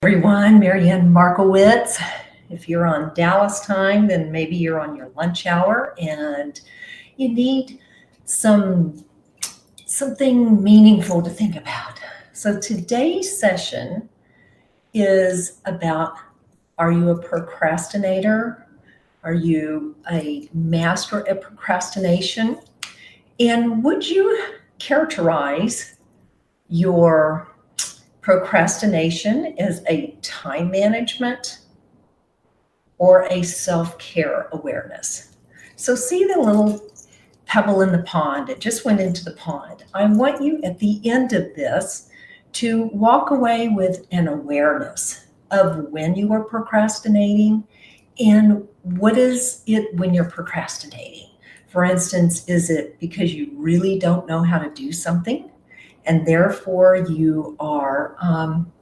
Everyone, Marianne Markowitz. If you're on Dallas time, then maybe you're on your lunch hour and you need something meaningful to think about. So today's session is about, are you a procrastinator? Are you a master at procrastination? And would you characterize your procrastination as a time management or a self-care awareness? So see the little pebble in the pond. It just went into the pond. I want you at the end of this to walk away with an awareness of when you are procrastinating and what is it when you're procrastinating. For instance, is it because you really don't know how to do something and therefore you are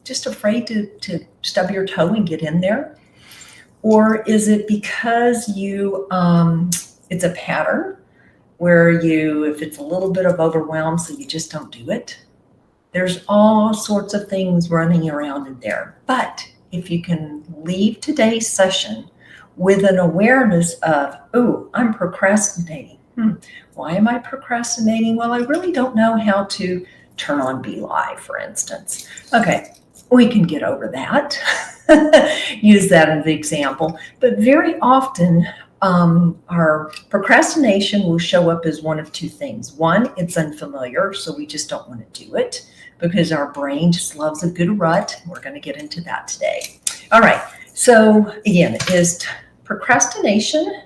just afraid to stub your toe and get in there? Or is it because it's a pattern where if it's a little bit of overwhelm, so you just don't do it? There's all sorts of things running around in there. But if you can leave today's session with an awareness of, oh, I'm procrastinating. Why am I procrastinating? Well, I really don't know how to turn on Be Live, for instance. Okay, we can get over that. Use that as an example. But very often, our procrastination will show up as one of two things. One, it's unfamiliar, so we just don't want to do it because our brain just loves a good rut. We're going to get into that today. All right, so again, is procrastination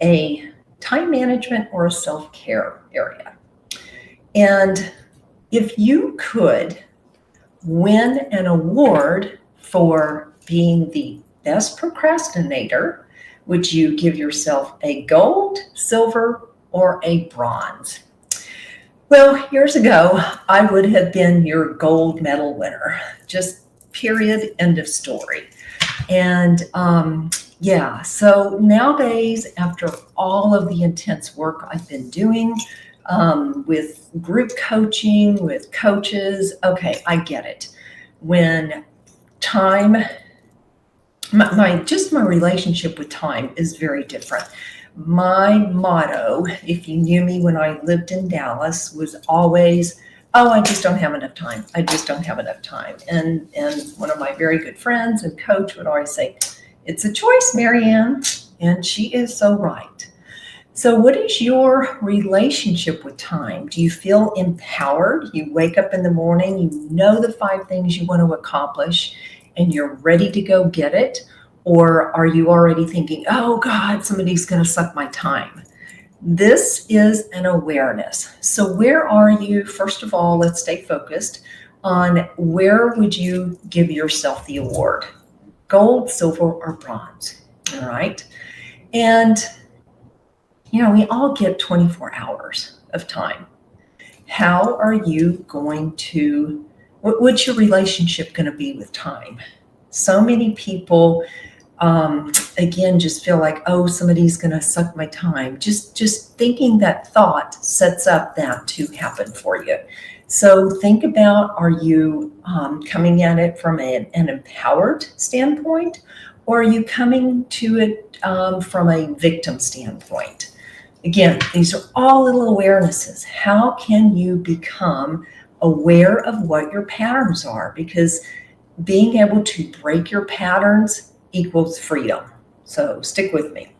a time management or a self-care area? And if you could win an award for being the best procrastinator, would you give yourself a gold, silver, or a bronze? Well, years ago, I would have been your gold medal winner. Just period, end of story. And so nowadays, after all of the intense work I've been doing with group coaching, with coaches, okay, I get it. When time, my relationship with time is very different. My motto, if you knew me when I lived in Dallas, was always, oh, I just don't have enough time. I just don't have enough time. And one of my very good friends and coach would always say, it's a choice, Marianne. And she is so right. So what is your relationship with time? Do you feel empowered? You wake up in the morning, you know the 5 things you want to accomplish, and you're ready to go get it? Or are you already thinking, oh God, somebody's going to suck my time? This is an awareness. So where are you? First of all, let's stay focused on where would you give yourself the award? Gold, silver, or bronze? All right. And we all get 24 hours of time. How are you going to, what's your relationship going to be with time? So many people, again, just feel like, oh, somebody's going to suck my time. Just thinking that thought sets up that to happen for you. So think about, are you coming at it from an empowered standpoint, or are you coming to it from a victim standpoint? Again, these are all little awarenesses. How can you become aware of what your patterns are? Because being able to break your patterns equals freedom. So stick with me.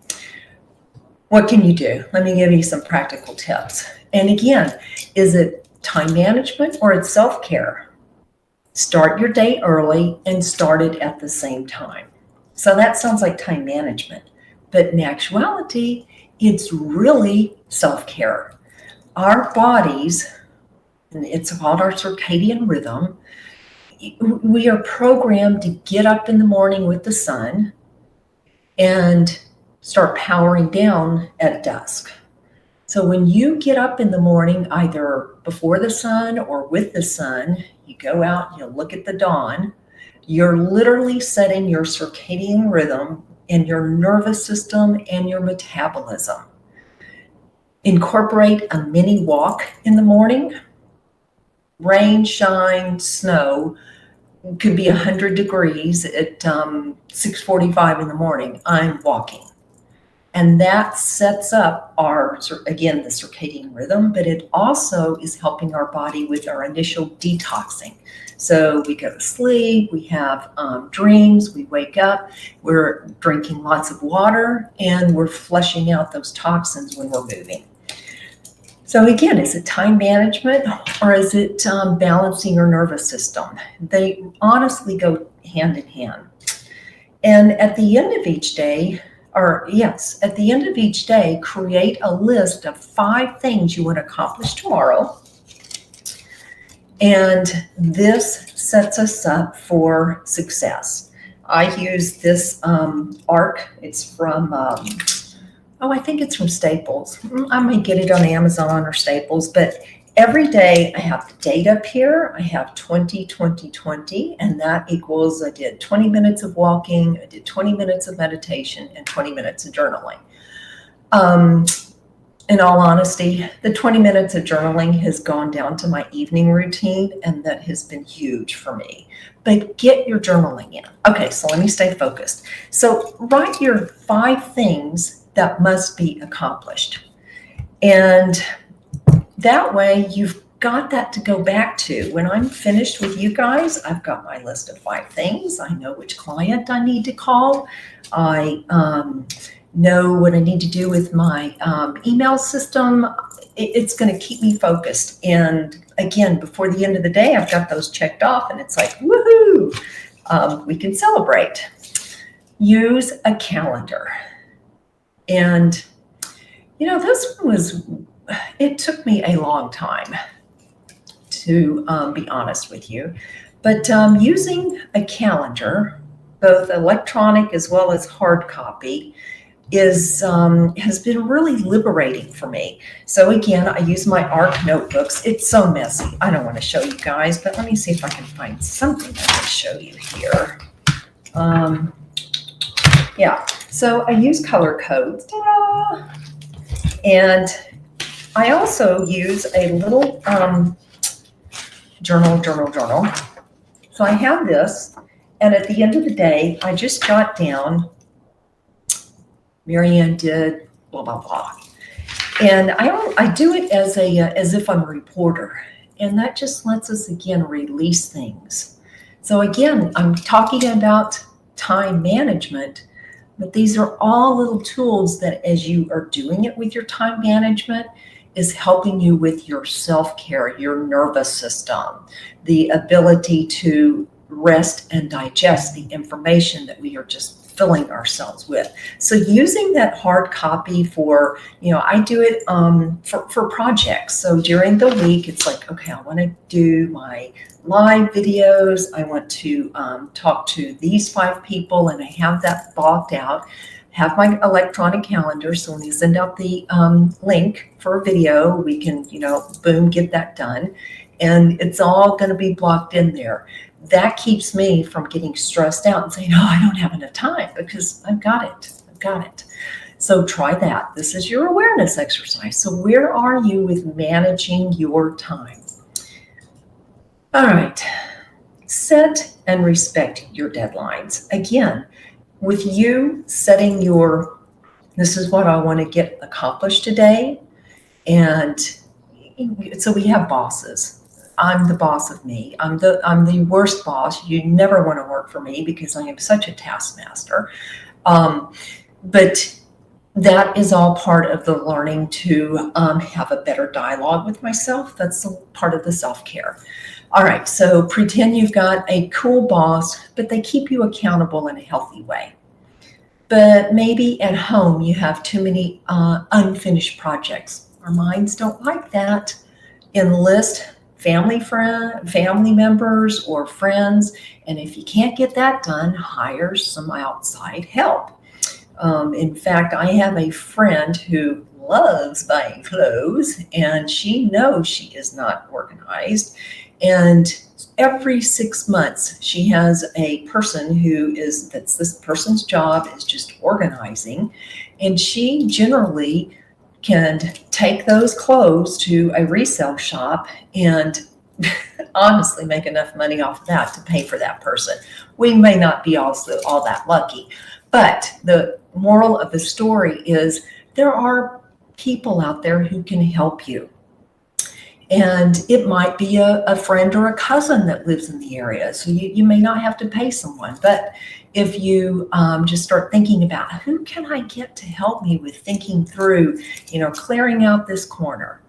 What can you do? Let me give you some practical tips. And again, is it time management or it's self-care? Start your day early and start it at the same time. So that sounds like time management, but in actuality, it's really self-care. Our bodies, and it's called our circadian rhythm, we are programmed to get up in the morning with the sun and start powering down at dusk. So when you get up in the morning, either before the sun or with the sun, you go out, you look at the dawn, you're literally setting your circadian rhythm in your nervous system and your metabolism. Incorporate a mini walk in the morning. Rain, shine, snow, could be 100 degrees at 6:45 in the morning, I'm walking. And that sets up our, again, the circadian rhythm, but it also is helping our body with our initial detoxing. So we go to sleep, we have dreams, we wake up, we're drinking lots of water, and we're flushing out those toxins when we're moving. So again, is it time management or is it balancing your nervous system? They honestly go hand in hand. And at the end of each day, create a list of 5 things you want to accomplish tomorrow. And this sets us up for success. I use this arc. It's from, I think it's from Staples. I may get it on Amazon or Staples, but every day I have the date up here. I have 20, 20, 20, and that equals I did 20 minutes of walking, I did 20 minutes of meditation, and 20 minutes of journaling. In all honesty, the 20 minutes of journaling has gone down to my evening routine, and that has been huge for me. But get your journaling in. Okay, so let me stay focused. So write your 5 things that must be accomplished. And that way you've got that to go back to. When I'm finished with you guys, I've got my list of 5 things. I know which client I need to call. I know what I need to do with my email system. It's going to keep me focused. And again, before the end of the day, I've got those checked off and it's like, woohoo, we can celebrate. Use a calendar. And, this one it took me a long time to be honest with you, but using a calendar, both electronic as well as hard copy, has been really liberating for me. So again, I use my ARC notebooks. It's so messy. I don't want to show you guys, but let me see if I can find something I can show you here. So I use color codes. Ta-da! And I also use a little journal. So I have this, and at the end of the day, I just jot down, Marianne did blah, blah, blah. And I do it as if I'm a reporter, and that just lets us, again, release things. So again, I'm talking about time management, but these are all little tools that, as you are doing it with your time management, is helping you with your self-care, your nervous system, the ability to rest and digest the information that we are just filling ourselves with. So using that hard copy for, I do it for projects. So during the week, it's like, okay, I want to do my live videos. I want to talk to these 5 people, and I have that blocked out. Have my electronic calendar, so when you send out the link for a video, we can, boom, get that done. And it's all going to be blocked in there. That keeps me from getting stressed out and saying, oh, I don't have enough time, because I've got it. So try that. This is your awareness exercise. So where are you with managing your time? All right. Set and respect your deadlines. Again, with you setting this is what I want to get accomplished today. And so we have bosses. I'm the boss of me. I'm the worst boss. You never want to work for me because I am such a taskmaster. But that is all part of the learning to have a better dialogue with myself. That's part of the self-care. All right, so pretend you've got a cool boss, but they keep you accountable in a healthy way. But maybe at home you have too many unfinished projects. Our minds don't like that. Enlist family members or friends, and if you can't get that done, hire some outside help. In fact, I have a friend who loves buying clothes, and she knows she is not organized. And every 6 months, she has a person that's this person's job is just organizing. And she generally can take those clothes to a resale shop and honestly make enough money off of that to pay for that person. We may not be also all that lucky, but the moral of the story is there are people out there who can help you. And it might be a friend or a cousin that lives in the area. So you may not have to pay someone. But if you just start thinking about who can I get to help me with thinking through, clearing out this corner.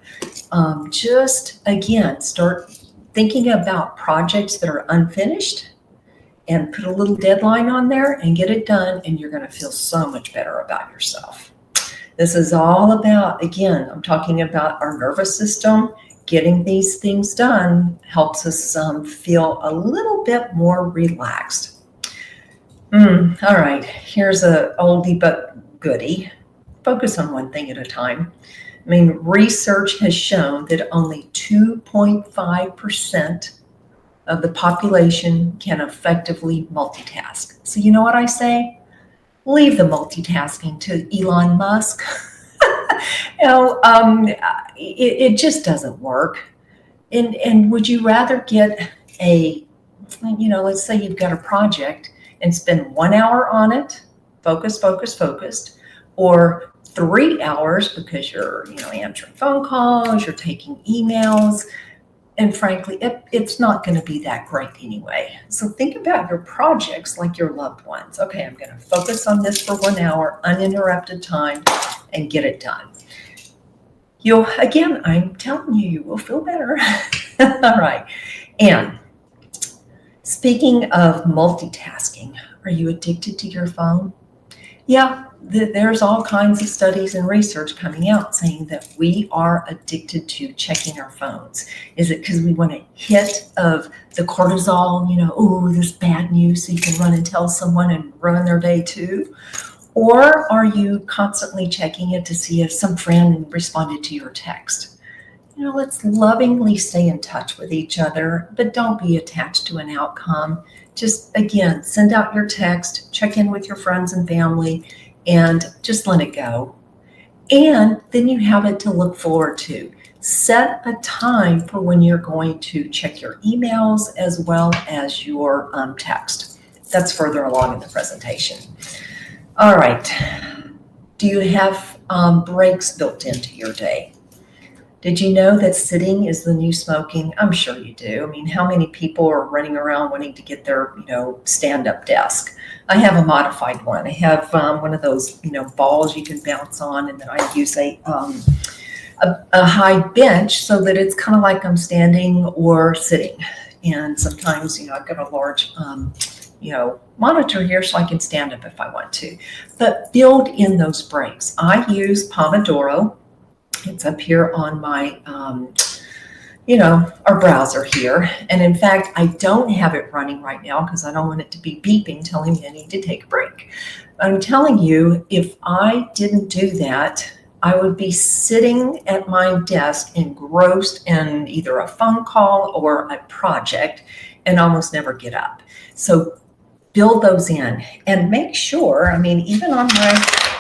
Just, again, start thinking about projects that are unfinished and put a little deadline on there and get it done. And you're going to feel so much better about yourself. This is all about, again, I'm talking about our nervous system. Getting these things done helps us feel a little bit more relaxed. All right, here's a oldie but goodie. Focus on one thing at a time. I mean, research has shown that only 2.5% of the population can effectively multitask. So you know what I say? Leave the multitasking to Elon Musk. It just doesn't work. And would you rather get let's say you've got a project and spend 1 hour on it, focused, or 3 hours because you're, answering phone calls, you're taking emails, and frankly, it's not going to be that great anyway. So think about your projects like your loved ones. Okay, I'm going to focus on this for 1 hour, uninterrupted time, and get it done. I'm telling you, you will feel better. All right. And speaking of multitasking, are you addicted to your phone? Yeah, there's all kinds of studies and research coming out saying that we are addicted to checking our phones. Is it because we want a hit of the cortisol, this bad news, so you can run and tell someone and ruin their day too? Or are you constantly checking it to see if some friend responded to your text? Let's lovingly stay in touch with each other, but don't be attached to an outcome. Just, again, send out your text, check in with your friends and family, and just let it go. And then you have it to look forward to. Set a time for when you're going to check your emails as well as your text. That's further along in the presentation. All right. Do you have breaks built into your day? Did you know that sitting is the new smoking? I'm sure you do. I mean, how many people are running around wanting to get their, stand-up desk? I have a modified one. I have one of those, balls you can bounce on, and then I use a high bench so that it's kind of like I'm standing or sitting. And sometimes, I've got a large monitor here so I can stand up if I want to. But build in those breaks. I use Pomodoro. It's up here on my, our browser here. And in fact, I don't have it running right now because I don't want it to be beeping telling me I need to take a break. I'm telling you, if I didn't do that, I would be sitting at my desk engrossed in either a phone call or a project and almost never get up. So build those in and make sure, even on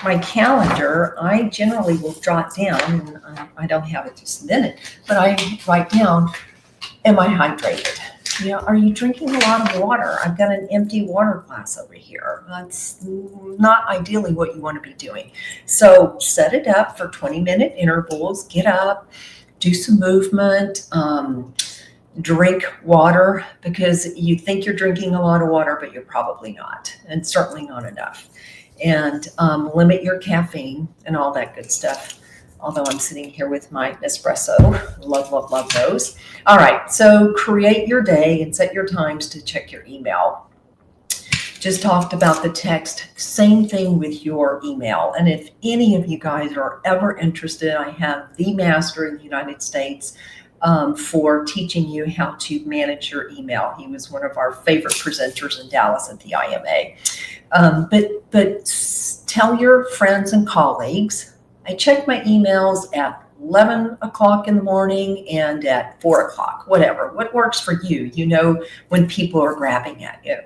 my calendar, I generally will jot down, and I don't have it this minute, but I write down, am I hydrated? Are you drinking a lot of water? I've got an empty water glass over here. That's not ideally what you want to be doing. So set it up for 20-minute intervals, get up, do some movement, drink water, because you think you're drinking a lot of water, but you're probably not, and certainly not enough. And limit your caffeine and all that good stuff. Although I'm sitting here with my espresso. Love those. All right, so create your day and set your times to check your email. Just talked about the text. Same thing with your email. And if any of you guys are ever interested, I have the master in the United States for teaching you how to manage your email. He was one of our favorite presenters in Dallas at the IMA. But tell your friends and colleagues, I check my emails at 11 o'clock in the morning and at 4 o'clock, whatever, what works for you, when people are grabbing at you.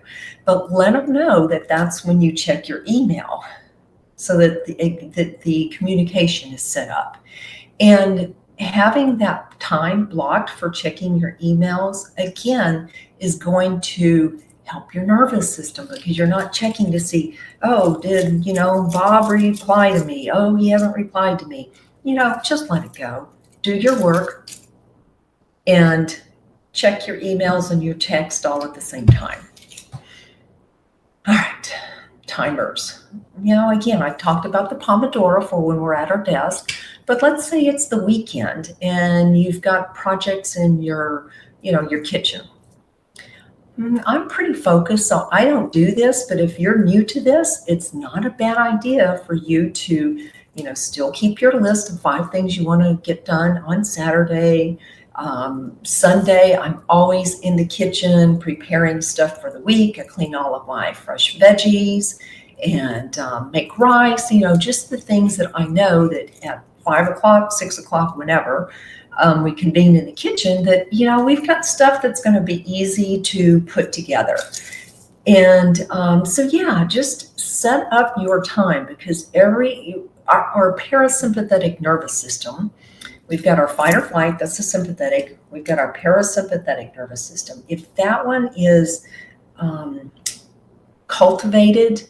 But let them know that that's when you check your email so that the communication is set up. And having that time blocked for checking your emails, again, is going to help your nervous system because you're not checking to see, oh, did, Bob reply to me? Oh, he hasn't replied to me. Just let it go. Do your work and check your emails and your text all at the same time. All right, timers. Again, I've talked about the Pomodoro for when we're at our desk, but let's say it's the weekend and you've got projects in your kitchen. I'm pretty focused, so I don't do this, but if you're new to this, it's not a bad idea for you to, still keep your list of 5 things you want to get done on Saturday. Sunday, I'm always in the kitchen preparing stuff for the week. I clean all of my fresh veggies and make rice, just the things that I know that at 5 o'clock, 6 o'clock, whenever, we convene in the kitchen, that, we've got stuff that's going to be easy to put together. And just set up your time because our parasympathetic nervous system, we've got our fight or flight, that's the sympathetic. We've got our parasympathetic nervous system. If that one is cultivated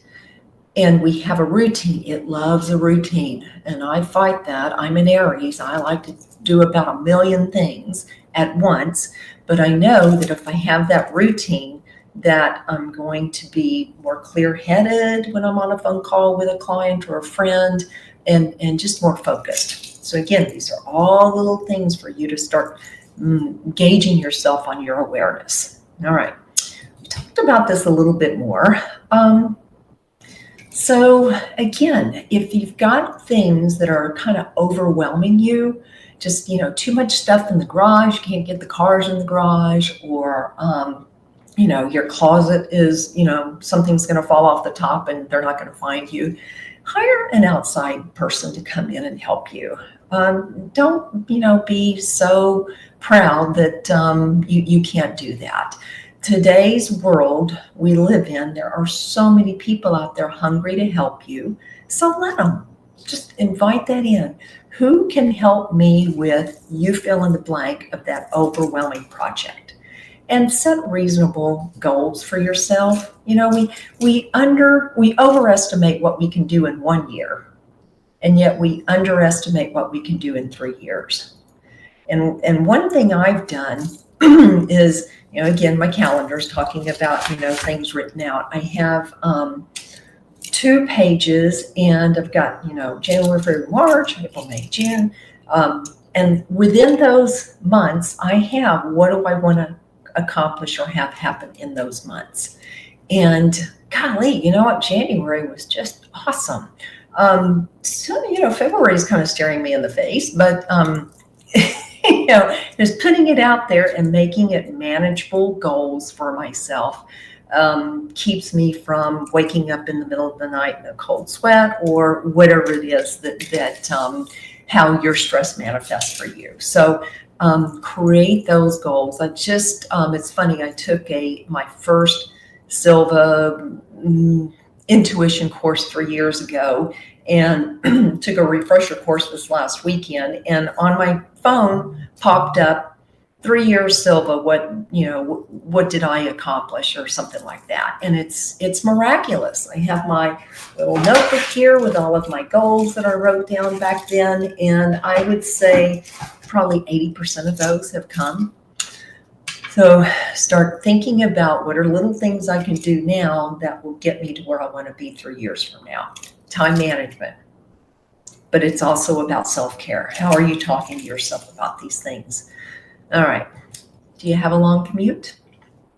and we have a routine, it loves a routine. And I fight that. I'm an Aries. I like to do about 1 million things at once. But I know that if I have that routine, that I'm going to be more clear-headed when I'm on a phone call with a client or a friend and just more focused. So again, these are all little things for you to start gauging yourself on your awareness. All right. We talked about this a little bit more. So again, if you've got things that are kind of overwhelming you, just, too much stuff in the garage, you can't get the cars in the garage, or, your closet is, something's going to fall off the top and they're not going to find you, hire an outside person to come in and help you. Don't, be so proud that you can't do that. Today's world we live in, there are so many people out there hungry to help you. So let them. Just invite that in. Who can help me with, you fill in the blank of that overwhelming project? And set reasonable goals for yourself. We overestimate what we can do in 1 year, and yet we underestimate what we can do in 3 years. And one thing I've done is, again, my calendar is talking about, things written out. I have 2 pages, and I've got, January, February, March, April, May, June. And within those months, I have, what do I want to accomplish or have happen in those months? And golly, you know what? January was just awesome. February is kind of staring me in the face, but, just putting it out there and making it manageable goals for myself keeps me from waking up in the middle of the night in a cold sweat or whatever it is that how your stress manifests for you. So create those goals. It's funny, I took my first Silva intuition course 3 years ago and took a refresher course this last weekend, and on my phone popped up 3 years Silva, what did I accomplish or something like that. And it's miraculous. I have my little notebook here with all of my goals that I wrote down back then, and I would say probably 80% of those have come. So start thinking about what are little things I can do now that will get me to where I want to be 3 years from now. Time management. But it's also about self-care. How are you talking to yourself about these things? All right. Do you have a long commute?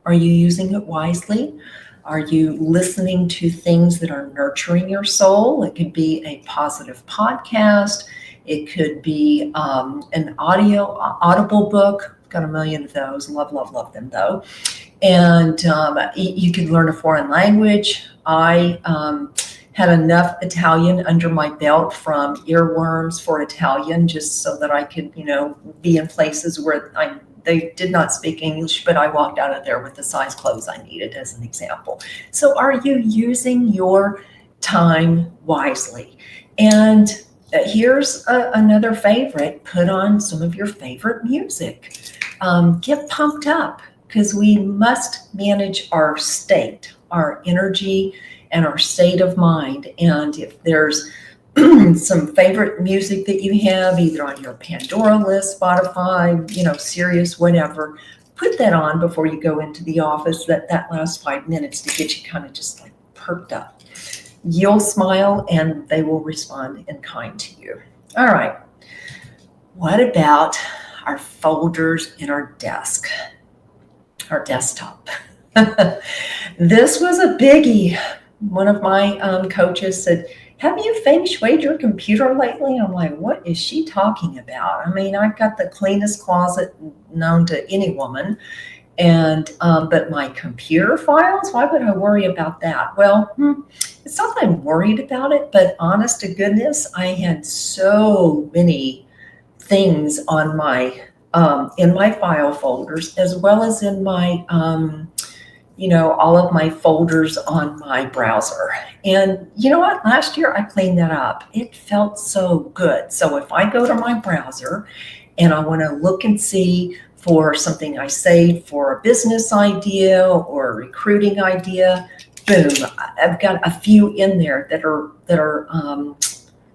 Are you using it wisely? Are you listening to things that are nurturing your soul? It could be a positive podcast. It could be an audible book. Got a million of those. Love, love, love them though. And you could learn a foreign language. I had enough Italian under my belt from earworms for Italian, just so that I could, be in places where they did not speak English, but I walked out of there with the size clothes I needed, as an example. So are you using your time wisely? And Here's another favorite. Put on some of your favorite music. Get pumped up, because we must manage our state, our energy, and our state of mind. And if there's some favorite music that you have, either on your Pandora list, Spotify, Sirius, whatever, put that on before you go into the office, that last 5 minutes to get you kind of just like perked up. You'll smile and they will respond in kind to you. All right. What about our folders in our desk, our desktop? This was a biggie. One of my coaches said, have you feng shuied your computer lately? I'm like, what is she talking about? I mean, I've got the cleanest closet known to any woman. But my computer files, why would I worry about that? Well, it's not that I'm worried about it, but honest to goodness, I had so many things on my in my file folders, as well as in my all of my folders on my browser. And you know what? Last year I cleaned that up. It felt so good. So if I go to my browser and I want to look and see for something I saved for a business idea or a recruiting idea, boom, I've got a few in there that are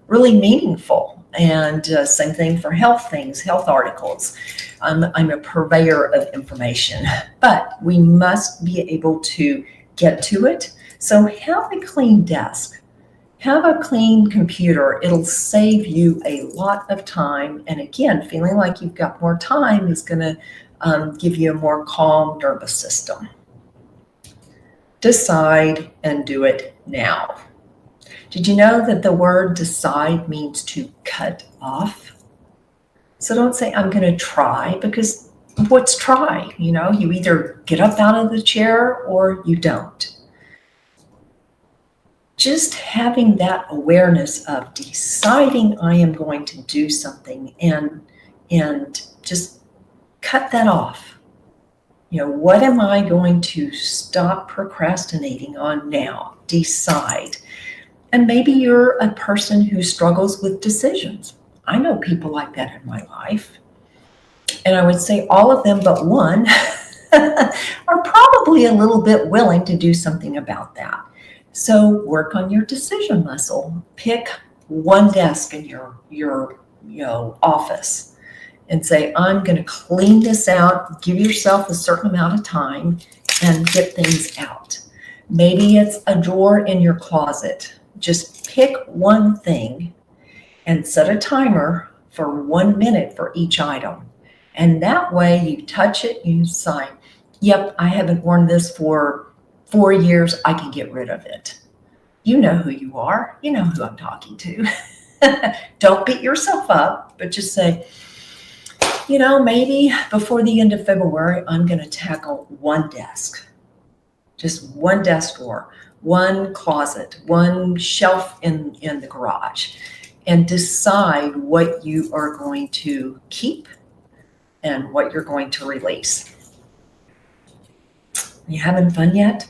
really meaningful. And same thing for health things, health articles. I'm a purveyor of information, but we must be able to get to it. So have a clean desk, have a clean computer. It'll save you a lot of time. And again, feeling like you've got more time is going to give you a more calm nervous system. Decide and do it now. Did you know that the word decide means to cut off? So don't say, I'm going to try, because what's try? You either get up out of the chair or you don't. Just having that awareness of deciding I am going to do something and just cut that off. What am I going to stop procrastinating on now? Decide. And maybe you're a person who struggles with decisions. I know people like that in my life. And I would say all of them but one are probably a little bit willing to do something about that. So work on your decision muscle. Pick one desk in your office and say, I'm going to clean this out. Give yourself a certain amount of time and get things out. Maybe it's a drawer in your closet. Just pick one thing and set a timer for 1 minute for each item. And that way you touch it, you say, yep, I haven't worn this for 4 years. I can get rid of it. You know who you are. You know who I'm talking to. Don't beat yourself up, but just say, maybe before the end of February, I'm going to tackle one desk. Just one desk drawer, one closet, one shelf in the garage, and decide what you are going to keep and what you're going to release. You having fun yet?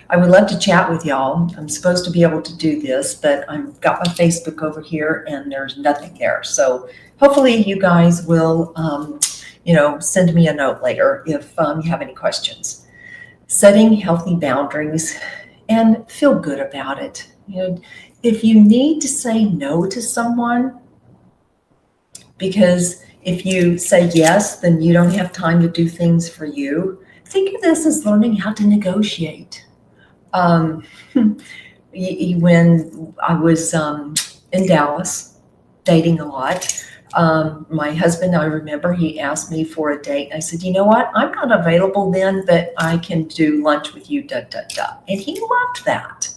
I would love to chat with y'all. I'm supposed to be able to do this, but I've got my Facebook over here and there's nothing there. So hopefully you guys will, send me a note later if you have any questions. Setting healthy boundaries and feel good about it. If you need to say no to someone, because if you say yes, then you don't have time to do things for you. Think of this as learning how to negotiate. When I was in Dallas dating a lot, my husband, I remember he asked me for a date. I said, you know what? I'm not available then, but I can do lunch with you, And he loved that.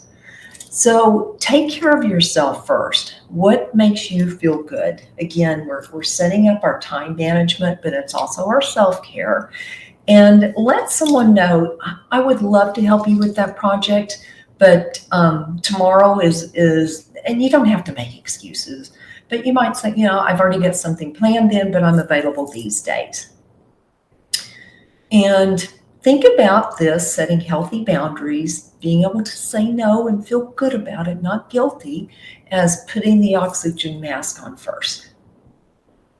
So take care of yourself first. What makes you feel good? Again, we're setting up our time management, but it's also our self-care. And let someone know, I would love to help you with that project, but tomorrow is, and you don't have to make excuses, but you might say, I've already got something planned in, but I'm available these days. And Think about this, setting healthy boundaries, being able to say no and feel good about it, not guilty, as putting the oxygen mask on first.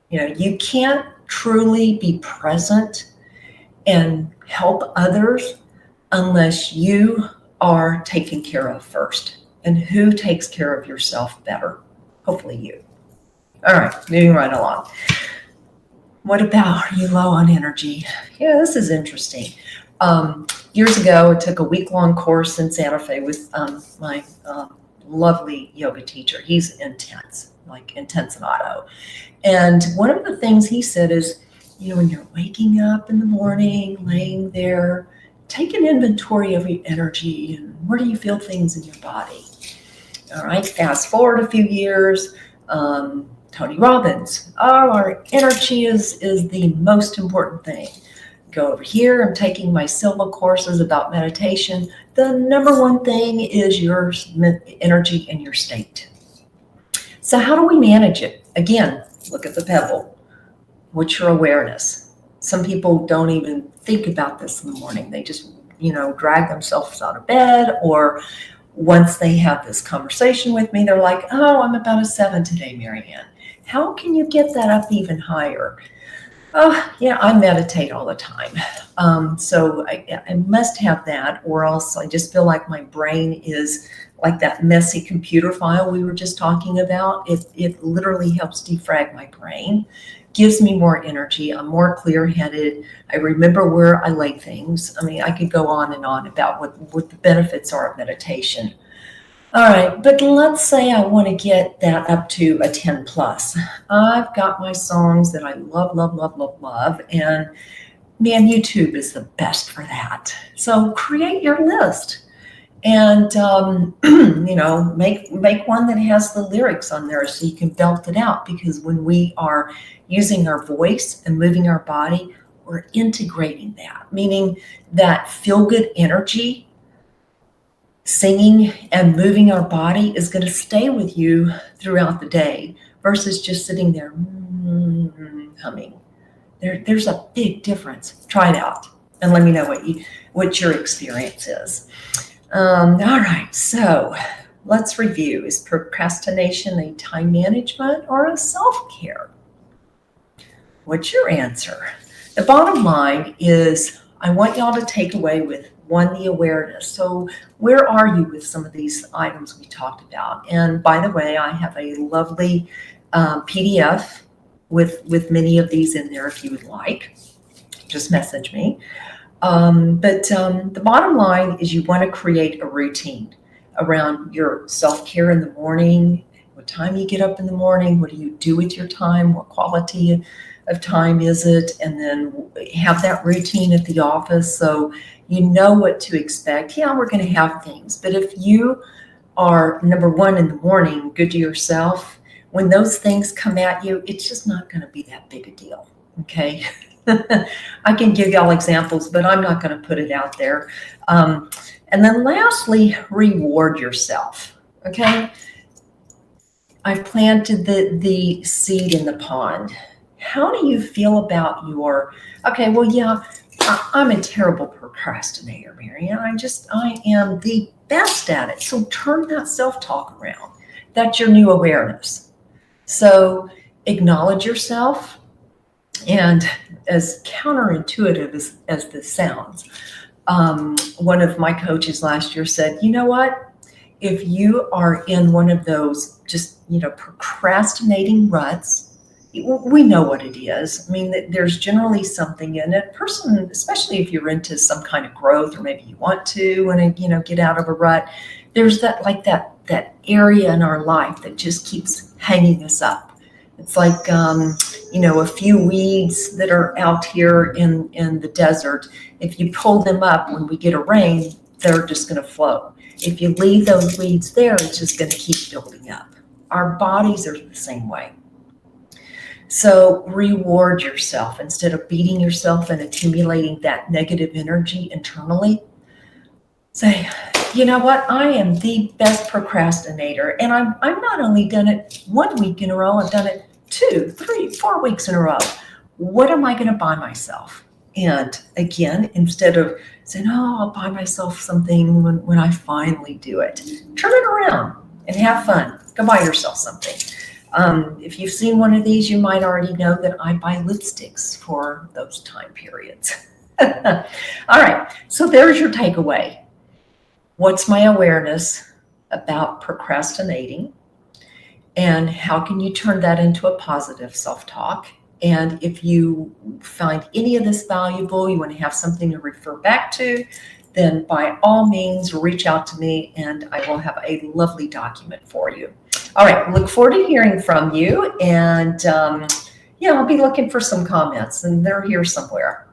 You can't truly be present and help others unless you are taken care of first. And who takes care of yourself better? Hopefully you. All right, moving right along. What about, are you low on energy? Yeah, this is interesting. Years ago, I took a week-long course in Santa Fe with my lovely yoga teacher. He's intense, like intense and auto. And one of the things he said is, when you're waking up in the morning, laying there, take an inventory of your energy and where do you feel things in your body? All right, fast forward a few years. Tony Robbins, our energy is the most important thing. Go over here, I'm taking my Silva courses about meditation. The number one thing is your energy and your state. So how do we manage it? Again, look at the pebble. What's your awareness? Some people don't even think about this in the morning. They just, drag themselves out of bed, or once they have this conversation with me, they're like, oh, I'm about a 7 today, Marianne. How can you get that up even higher? Oh, yeah, I meditate all the time. So I must have that, or else I just feel like my brain is like that messy computer file we were just talking about. It literally helps defrag my brain, gives me more energy. I'm more clear-headed. I remember where I lay things. I mean, I could go on and on about what the benefits are of meditation. All right, but let's say I want to get that up to a 10 plus. I've got my songs that I love, love, love, love, love, and man, YouTube is the best for that. So create your list and, make one that has the lyrics on there so you can belt it out, because when we are using our voice and moving our body, we're integrating that, meaning that feel-good energy, singing and moving our body is going to stay with you throughout the day versus just sitting there humming. There's a big difference. Try it out and let me know what your experience is. All right, so let's review. Is procrastination a time management or a self-care? What's your answer? The bottom line is I want y'all to take away with one, the awareness. So where are you with some of these items we talked about? And by the way, I have a lovely PDF with many of these in there if you would like. Just message me. But the bottom line is you want to create a routine around your self-care in the morning. What time you get up in the morning? What do you do with your time? What quality of time is it? And then have that routine at the office so you know what to expect. Yeah, we're going to have things. But if you are, number one, in the morning, good to yourself, when those things come at you, it's just not going to be that big a deal. Okay. I can give y'all examples, but I'm not going to put it out there. And then lastly, reward yourself. Okay. I've planted the seed in the pond. How do you feel about I'm a terrible procrastinator, Marianne. I am the best at it. So turn that self-talk around. That's your new awareness. So acknowledge yourself. And as counterintuitive as this sounds, one of my coaches last year said, you know what? If you are in one of those procrastinating ruts, we know what it is. I mean, there's generally something in it. Person, especially if you're into some kind of growth, or maybe you want to, get out of a rut. There's that area in our life that just keeps hanging us up. It's like, a few weeds that are out here in the desert. If you pull them up when we get a rain, they're just going to flow. If you leave those weeds there, it's just going to keep building up. Our bodies are the same way. So reward yourself instead of beating yourself and accumulating that negative energy internally. Say, you know what? I am the best procrastinator. And I've not only done it 1 week in a row, I've done it 2, 3, 4 weeks in a row. What am I going to buy myself? And again, instead of saying, oh, I'll buy myself something when I finally do it, turn it around and have fun. Go buy yourself something. If you've seen one of these, you might already know that I buy lipsticks for those time periods. All right, so there's your takeaway. What's my awareness about procrastinating? And how can you turn that into a positive self-talk? And if you find any of this valuable, you want to have something to refer back to, then by all means, reach out to me and I will have a lovely document for you. All right, look forward to hearing from you. And yeah, I'll be looking for some comments, and they're here somewhere.